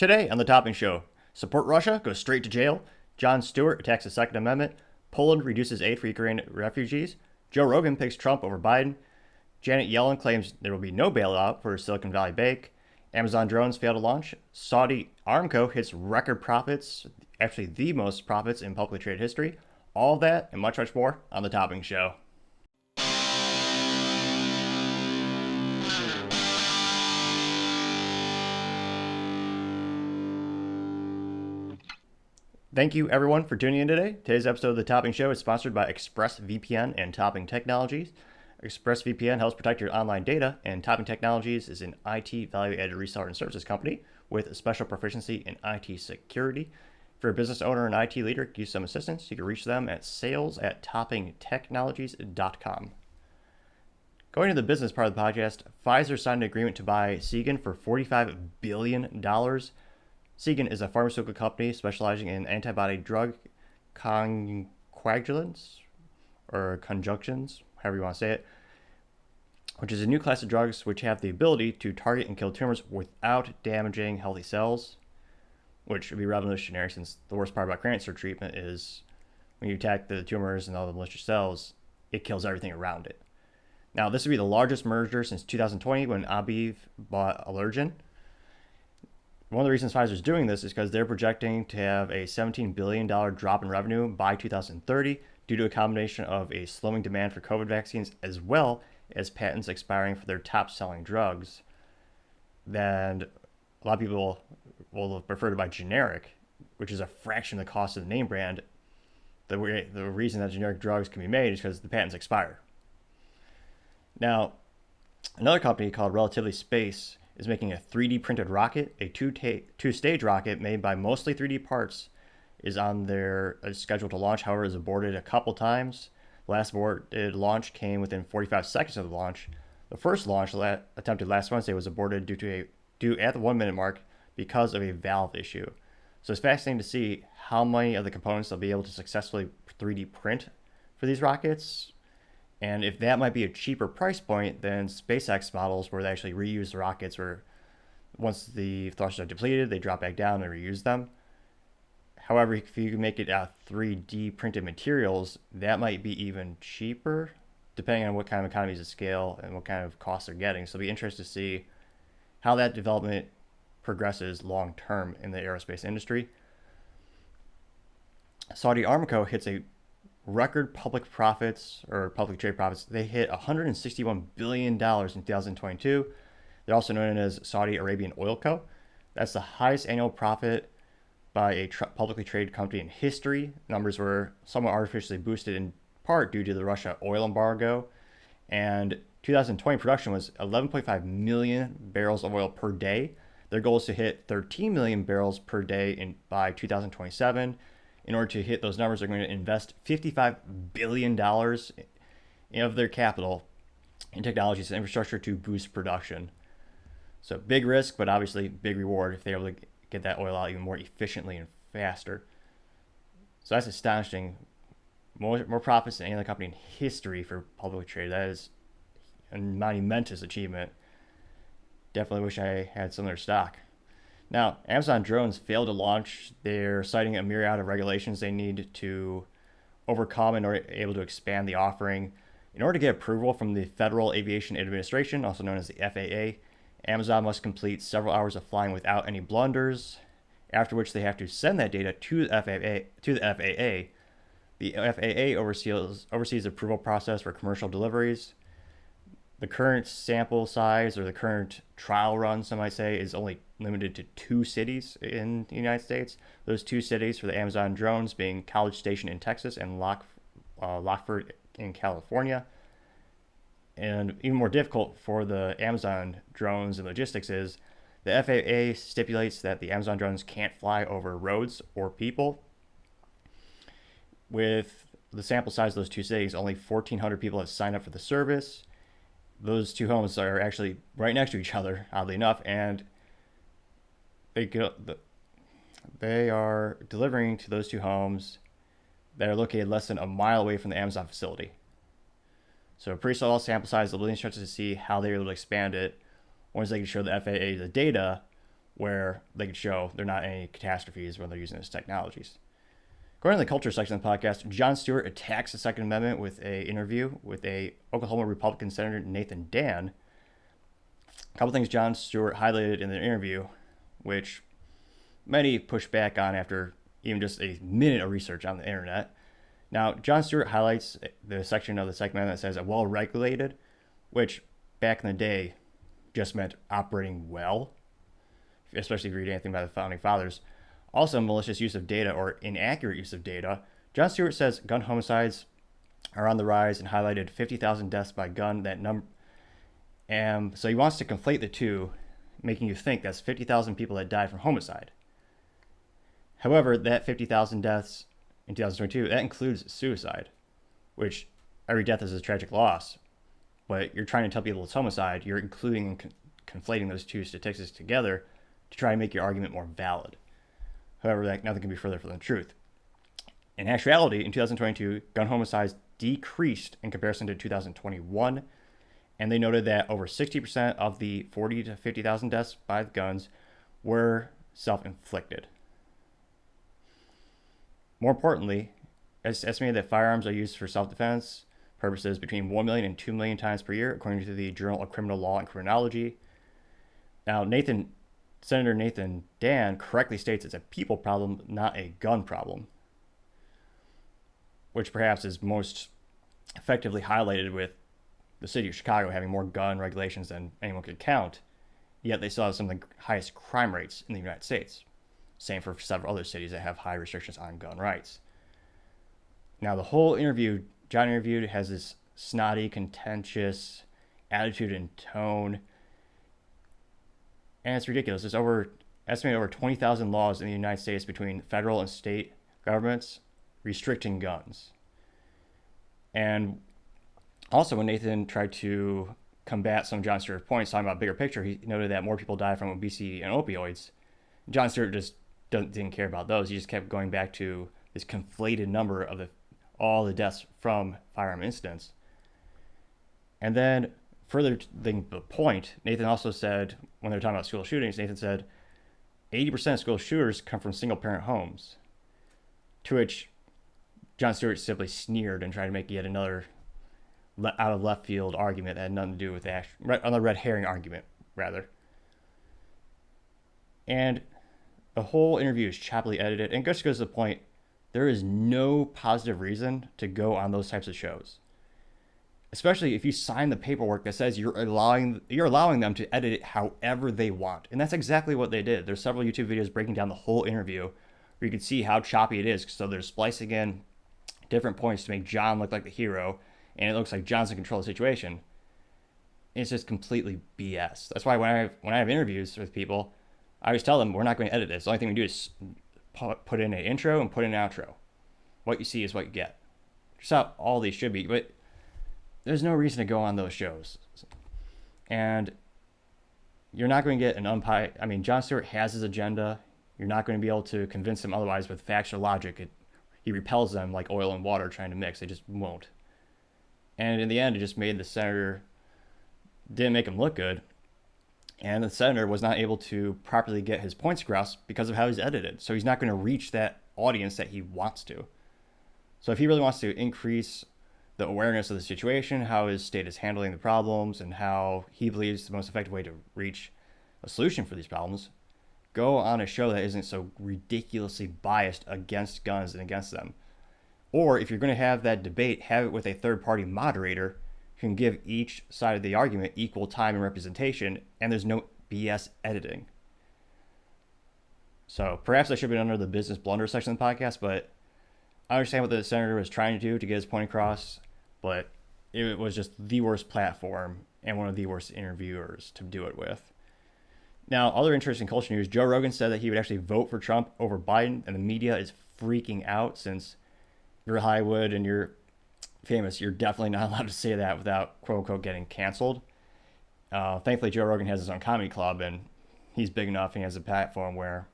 Today on the Topping Show, support Russia, goes straight to jail. Jon Stewart attacks the Second Amendment. Poland reduces aid for Ukraine refugees. Joe Rogan picks Trump over Biden. Janet Yellen claims there will be no bailout for Silicon Valley Bank. Amazon drones fail to launch. Saudi Armco hits record profits, actually the most profits in publicly traded history. All that and much, much more on the Topping Show. Thank you, everyone, for tuning in today. Today's episode of The Topping Show is sponsored by ExpressVPN and Topping Technologies. ExpressVPN helps protect your online data, and Topping Technologies is an IT value-added reseller and services company with a special proficiency in IT security. If you're a business owner and IT leader, use some assistance, you can reach them at sales@toppingtechnologies.com. Going to the business part of the podcast, Pfizer signed an agreement to buy Seagen for $45 billion. Seagen is a pharmaceutical company specializing in antibody drug conjugations, or conjunctions, however you want to say it, which is a new class of drugs which have the ability to target and kill tumors without damaging healthy cells, which would be revolutionary since the worst part about cancer treatment is when you attack the tumors and all the malicious cells, it kills everything around it. Now, this would be the largest merger since 2020 when Abiv bought Allergan. One of the reasons Pfizer is doing this is because they're projecting to have a $17 billion drop in revenue by 2030 due to a combination of a slowing demand for COVID vaccines as well as patents expiring for their top-selling drugs. Then a lot of people will prefer to buy generic, which is a fraction of the cost of the name brand. The reason that generic drugs can be made is because the patents expire. Now, another company called Relatively Space is making a 3D printed rocket. A two-stage rocket made by mostly 3D parts is on their schedule to launch. However, is aborted a couple times. The last aborted launch came within 45 seconds of the launch. The first launch attempted last Wednesday was aborted due at the 1 minute mark because of a valve issue. So it's fascinating to see how many of the components they'll be able to successfully 3D print for these rockets. And if that might be a cheaper price point than SpaceX models where they actually reuse the rockets, where once the thrusters are depleted, they drop back down and reuse them. However, if you can make it out of 3D printed materials, that might be even cheaper, depending on what kind of economies of scale and what kind of costs they're getting. So it'll be interesting to see how that development progresses long term in the aerospace industry. Saudi Armco hits a record public profits, or public trade profits. They hit $161 billion in 2022. They're also known as Saudi Arabian Oil Co. That's the highest annual profit by a publicly traded company in history. Numbers were somewhat artificially boosted in part due to the Russia oil embargo. And 2020 production was 11.5 million barrels of oil per day. Their goal is to hit 13 million barrels per day by 2027. In order to hit those numbers, they're going to invest $55 billion of their capital in technologies and infrastructure to boost production. So big risk, but obviously big reward if they're able to get that oil out even more efficiently and faster. So that's astonishing. More profits than any other company in history for publicly traded. That is a monumentous achievement. Definitely wish I had some of their stock. Now, Amazon drones failed to launch. They're citing a myriad of regulations they need to overcome in order able to expand the offering. In order to get approval from the Federal Aviation Administration, also known as the FAA, Amazon must complete several hours of flying without any blunders, after which they have to send that data to the FAA. The FAA oversees the approval process for commercial deliveries. The current sample size, or the current trial run, some might say, is only limited to 2 cities in the United States. Those 2 cities for the Amazon drones being College Station in Texas and Lockford in California. And even more difficult for the Amazon drones and logistics is the FAA stipulates that the Amazon drones can't fly over roads or people. With the sample size of those 2 cities, only 1,400 people have signed up for the service. Those 2 homes are actually right next to each other, oddly enough, and they are delivering to those 2 homes that are located less than a mile away from the Amazon facility. So a pretty small sample size. They'll be interested to see how they're able to expand it once they can show the FAA the data where they could show there are not any catastrophes when they're using these technologies. According to the culture section of the podcast, Jon Stewart attacks the Second Amendment with an interview with a Oklahoma Republican Senator Nathan Dan. A couple things Jon Stewart highlighted in the interview, which many pushed back on after even just a minute of research on the internet. Now, Jon Stewart highlights the section of the Second Amendment that says a well-regulated, which back in the day just meant operating well, especially if you read anything by the Founding Fathers. Also, malicious use of data or inaccurate use of data. Jon Stewart says gun homicides are on the rise and highlighted 50,000 deaths by gun. That number, and so he wants to conflate the two, making you think that's 50,000 people that died from homicide. However, that 50,000 deaths in 2022, that includes suicide, which every death is a tragic loss. But you're trying to tell people it's homicide. You're including and conflating those two statistics together to try and make your argument more valid. However, nothing can be further from the truth. In actuality, in 2022, gun homicides decreased in comparison to 2021, and they noted that over 60% of the 40 to 50,000 deaths by guns were self-inflicted. More importantly, it's estimated that firearms are used for self-defense purposes between 1 million and 2 million times per year, according to the Journal of Criminal Law and Criminology. Now, Senator Nathan Dan correctly states it's a people problem, not a gun problem, which perhaps is most effectively highlighted with the city of Chicago having more gun regulations than anyone could count, yet they still have some of the highest crime rates in the United States. Same for several other cities that have high restrictions on gun rights. Now, the whole interview, John interviewed, has this snotty, contentious attitude and tone, and it's ridiculous. There's estimated over 20,000 laws in the United States between federal and state governments restricting guns. And also, when Nathan tried to combat some of Jon Stewart's points, talking about bigger picture, he noted that more people die from obesity and opioids. Jon Stewart just didn't care about those. He just kept going back to this conflated number of all the deaths from firearm incidents. And then, further to the point, Nathan also said, when they were talking about school shootings, Nathan said 80% of school shooters come from single-parent homes, to which Jon Stewart simply sneered and tried to make yet another out of left field argument that had nothing to do with another red herring argument, rather. And the whole interview is choppily edited, and just goes to the point, there is no positive reason to go on those types of shows. Especially if you sign the paperwork that says you're allowing them to edit it however they want. And that's exactly what they did. There's several YouTube videos breaking down the whole interview where you can see how choppy it is. So they're splicing in different points to make John look like the hero, and it looks like John's in control of the situation. It's just completely BS. That's why when I have interviews with people, I always tell them we're not going to edit this. The only thing we do is put in an intro and put in an outro. What you see is what you get. Just how all these should be, but there's no reason to go on those shows. And you're not going to get an umpire. I mean, Jon Stewart has his agenda. You're not going to be able to convince him otherwise with facts or logic. He repels them like oil and water trying to mix. They just won't. And in the end, it just made the senator, didn't make him look good. And the senator was not able to properly get his points across because of how he's edited. So he's not going to reach that audience that he wants to. So if he really wants to increase the awareness of the situation, how his state is handling the problems, and how he believes the most effective way to reach a solution for these problems, go on a show that isn't so ridiculously biased against guns and against them. Or if you're going to have that debate, have it with a third-party moderator who can give each side of the argument equal time and representation, and there's no BS editing. So perhaps I should have been under the business blunder section of the podcast, but I understand what the senator was trying to do to get his point across, but it was just the worst platform and one of the worst interviewers to do it with. Now, other interesting culture news, Joe Rogan said that he would actually vote for Trump over Biden, and the media is freaking out since you're Hollywood and you're famous. You're definitely not allowed to say that without, quote unquote, getting canceled. Thankfully, Joe Rogan has his own comedy club, and he's big enough and he has a platform where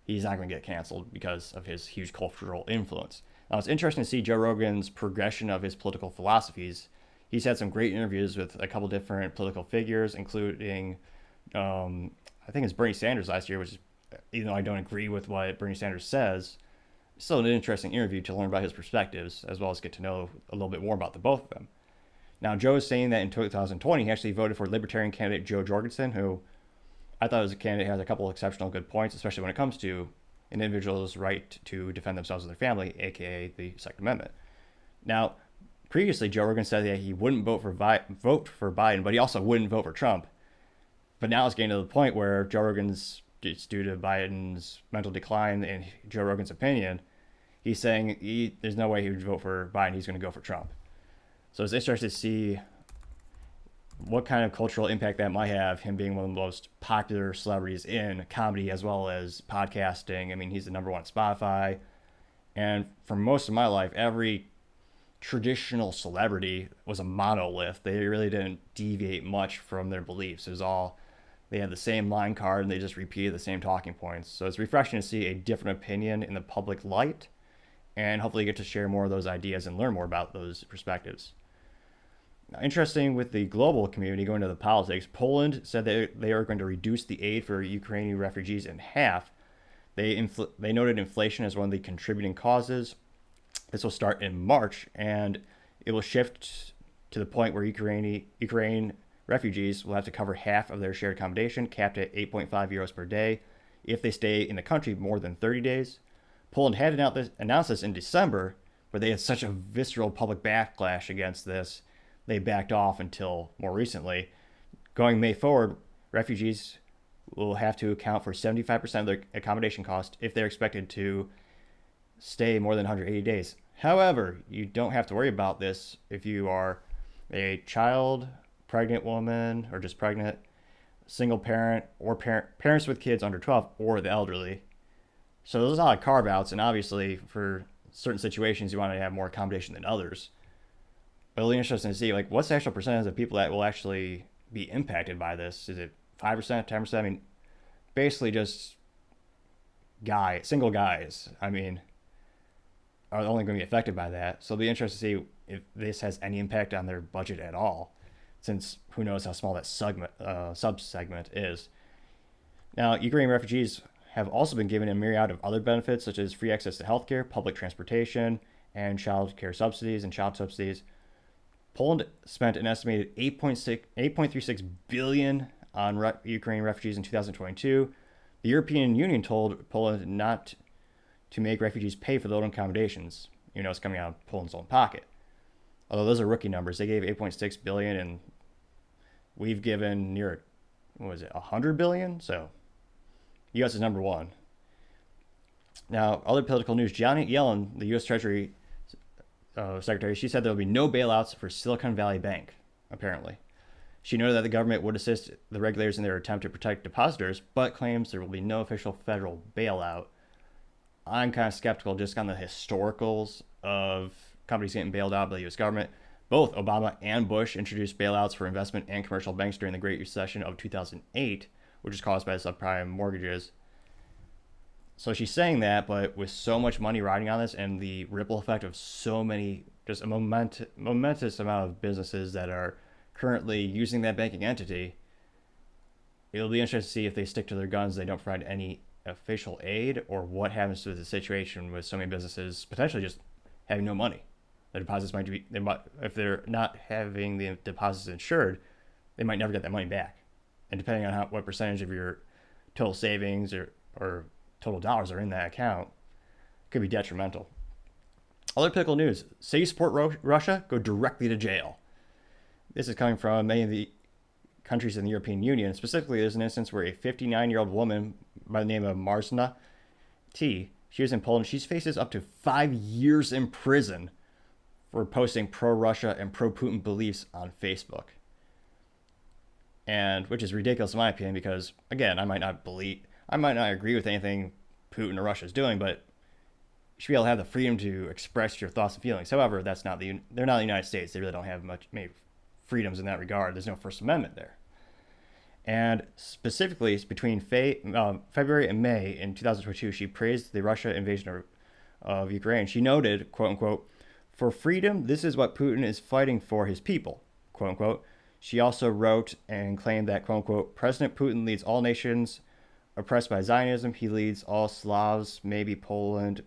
he's not going to get canceled because of his huge cultural influence. Now, it's interesting to see Joe Rogan's progression of his political philosophies. He's had some great interviews with a couple different political figures, including, I I think it's Bernie Sanders last year, which, even though I don't agree with what Bernie Sanders says, it's still an interesting interview to learn about his perspectives, as well as get to know a little bit more about the both of them. Now, Joe is saying that in 2020, he actually voted for Libertarian candidate Joe Jorgensen, who I thought was a candidate who has a couple of exceptional good points, especially when it comes to an individual's right to defend themselves and their family, aka the Second Amendment. Now, previously, Joe Rogan said that he wouldn't vote for Biden, but he also wouldn't vote for Trump. But now it's getting to the point where Joe Rogan's, it's due to Biden's mental decline, in Joe Rogan's opinion, he's saying there's no way he would vote for Biden. He's going to go for Trump. So it's interesting to see what kind of cultural impact that might have, him being one of the most popular celebrities in comedy as well as podcasting. I mean, he's the number one at Spotify. And for most of my life, every traditional celebrity was a monolith. They really didn't deviate much from their beliefs. It was all, they had the same line card and they just repeated the same talking points. So it's refreshing to see a different opinion in the public light, and hopefully get to share more of those ideas and learn more about those perspectives. Now, interesting with the global community, going to the politics, Poland said they are going to reduce the aid for Ukrainian refugees in half. They noted inflation as one of the contributing causes. This will start in March, and it will shift to the point where Ukraine refugees will have to cover half of their shared accommodation, capped at 8.5 euros per day, if they stay in the country more than 30 days. Poland had announced this in December, but they had such a visceral public backlash against this, they backed off until more recently. Going May forward, refugees will have to account for 75% of their accommodation cost if they're expected to stay more than 180 days. However, you don't have to worry about this if you are a child, pregnant woman, or just pregnant, single parent, or parents with kids under 12, or the elderly. So there's a lot of carve-outs, and obviously for certain situations you want to have more accommodation than others. But it'll be interesting to see, like, what's the actual percentage of people that will actually be impacted by this? Is it 5%, 10%? I mean, basically just single guys, I mean, are only going to be affected by that. So it'll be interesting to see if this has any impact on their budget at all, since who knows how small that sub-segment is. Now, Ukrainian refugees have also been given a myriad of other benefits, such as free access to healthcare, public transportation, and child care subsidies and child subsidies. Poland spent an estimated $8.36 billion on Ukrainian refugees in 2022. The European Union told Poland not to make refugees pay for their own accommodations. It's coming out of Poland's own pocket. Although those are rookie numbers. They gave $8.6 billion, and we've given near, $100 billion? So U.S. is number one. Now, other political news. Janet Yellen, the U.S. Treasury Secretary, she said there will be no bailouts for Silicon Valley Bank, apparently. She noted that the government would assist the regulators in their attempt to protect depositors, but claims there will be no official federal bailout. I'm kind of skeptical just on the historicals of companies getting bailed out by the U.S. government. Both Obama and Bush introduced bailouts for investment and commercial banks during the Great Recession of 2008, which was caused by subprime mortgages. So she's saying that, but with so much money riding on this and the ripple effect of so many, just a momentous amount of businesses that are currently using that banking entity, it'll be interesting to see if they stick to their guns, they don't provide any official aid, or what happens to the situation with so many businesses potentially just having no money. Their deposits if they're not having the deposits insured, they might never get that money back. And depending on what percentage of your total savings or total dollars are in that account, could be detrimental. Other political news. Say you support Russia, go directly to jail. This is coming from many of the countries in the European Union. Specifically, there's an instance where a 59-year-old woman by the name of Marzna T, she was in Poland. She faces up to 5 years in prison for posting pro-Russia and pro-Putin beliefs on Facebook. And which is ridiculous in my opinion, because again, I might not agree with anything Putin or Russia is doing, but you should be able to have the freedom to express your thoughts and feelings. However, they're not the United States. They really don't have many freedoms in that regard. There's no First Amendment there. And specifically, between February and May in 2022, she praised the Russia invasion of Ukraine. She noted, quote unquote, "For freedom, this is what Putin is fighting for his people," quote unquote. She also wrote and claimed that, quote unquote, President Putin leads all nations oppressed by Zionism. He leads all Slavs. Maybe Poland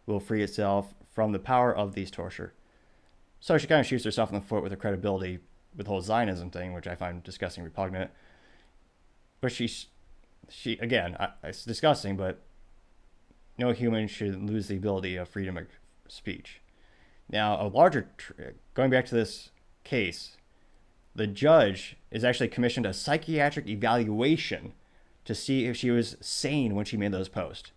will free itself from the power of these torture. So she kind of shoots herself in the foot with her credibility with the whole Zionism thing, which I find disgusting, repugnant. But she again, it's disgusting, but no human should lose the ability of freedom of speech. Now, going back to this case, the judge is actually commissioned a psychiatric evaluation to see if she was sane when she made those posts.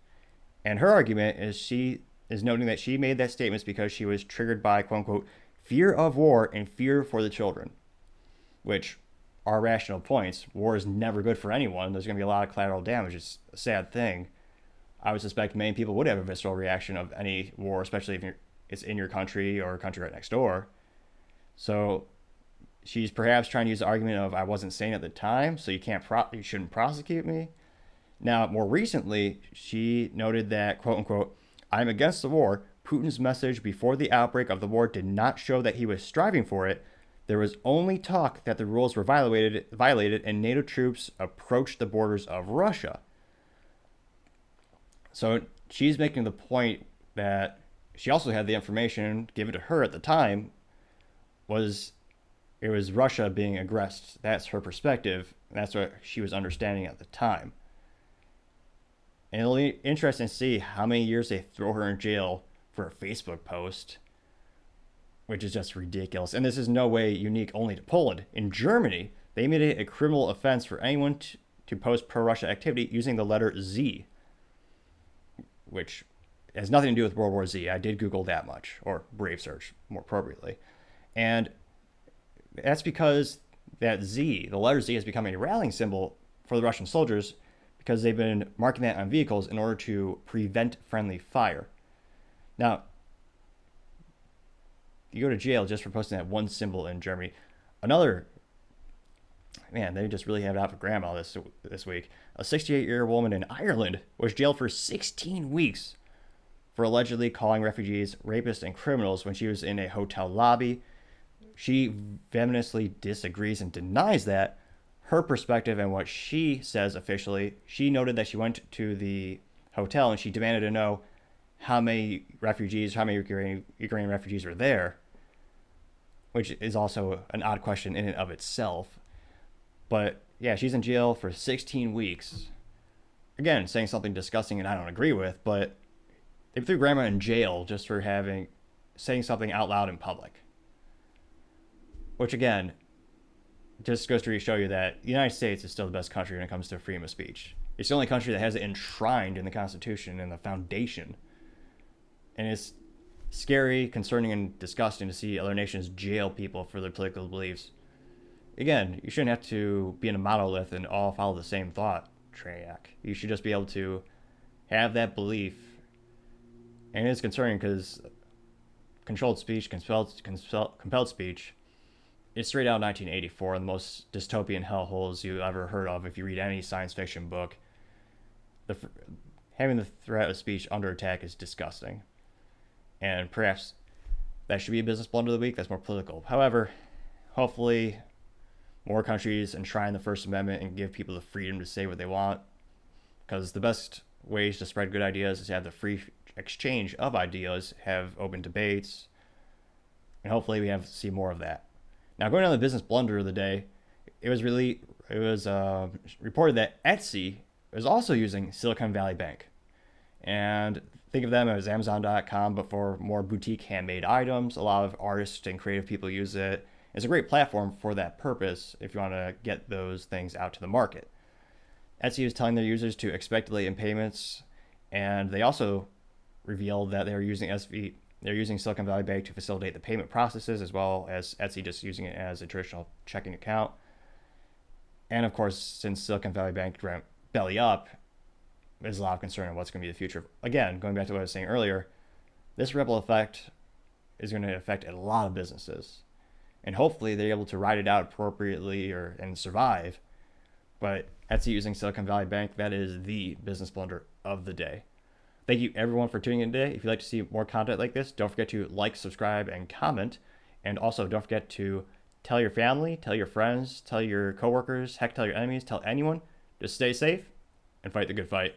And her argument is she is noting that she made that statements because she was triggered by, quote unquote, fear of war and fear for the children, which are rational points. War is never good for anyone. There's going to be a lot of collateral damage. It's a sad thing. I would suspect many people would have a visceral reaction of any war, especially if it's in your country or a country right next door. So she's perhaps trying to use the argument of I wasn't sane at the time, so you shouldn't prosecute me. Now, more recently, she noted that, quote unquote, I'm against the war. Putin's message before the outbreak of the war did not show that he was striving for it. There was only talk that the rules were violated and NATO troops approached the borders of Russia. So she's making the point that she also had the information given to her at the time it was Russia being aggressed. That's her perspective. And that's what she was understanding at the time. And it'll be interesting to see how many years they throw her in jail for a Facebook post, which is just ridiculous. And this is no way unique only to Poland. In Germany, they made it a criminal offense for anyone to post pro-Russia activity using the letter Z, which has nothing to do with World War Z. I did Google that much, or Brave Search more appropriately. And that's because that Z, the letter Z, has become a rallying symbol for the Russian soldiers because they've been marking that on vehicles in order to prevent friendly fire. Now, you go to jail just for posting that one symbol in Germany. They just really have it out for grandma this week. A 68-year-old woman in Ireland was jailed for 16 weeks for allegedly calling refugees rapists and criminals when she was in a hotel lobby. She vehemently disagrees and denies that. Her perspective and what she says officially, she noted that she went to the hotel and she demanded to know how many Ukrainian refugees were there, which is also an odd question in and of itself. But yeah, she's in jail for 16 weeks. Again, saying something disgusting and I don't agree with, but they threw grandma in jail just for saying something out loud in public. Which again, just goes to show you that the United States is still the best country when it comes to freedom of speech. It's the only country that has it enshrined in the Constitution and the foundation. And it's scary, concerning, and disgusting to see other nations jail people for their political beliefs. Again, you shouldn't have to be in a monolith and all follow the same thought track. You should just be able to have that belief. And it's concerning because controlled speech, compelled speech, is straight out of 1984, the most dystopian hellholes you ever heard of if you read any science fiction book. Having the threat of speech under attack is disgusting. And perhaps that should be a business blunder of the week. That's more political. However, hopefully more countries enshrine the First Amendment and give people the freedom to say what they want. Because the best ways to spread good ideas is to have the free exchange of ideas, have open debates, and hopefully we see more of that. Now, going on the business blunder of the day, it was reported that Etsy is also using Silicon Valley Bank. And think of them as Amazon.com, but for more boutique handmade items. A lot of artists and creative people use it. It's a great platform for that purpose if you want to get those things out to the market. Etsy is telling their users to expect delay in payments, and they also revealed that they're using Silicon Valley Bank to facilitate the payment processes, as well as Etsy just using it as a traditional checking account. And of course, since Silicon Valley Bank went belly up, there's a lot of concern on what's going to be the future. Again, going back to what I was saying earlier, this ripple effect is going to affect a lot of businesses. And hopefully they're able to ride it out appropriately and survive. But Etsy using Silicon Valley Bank, that is the business blunder of the day. Thank you everyone for tuning in today. If you'd like to see more content like this, don't forget to like, subscribe, and comment. And also don't forget to Tell your family, tell your friends, tell your coworkers, heck, tell your enemies, tell anyone. Just stay safe and fight the good fight.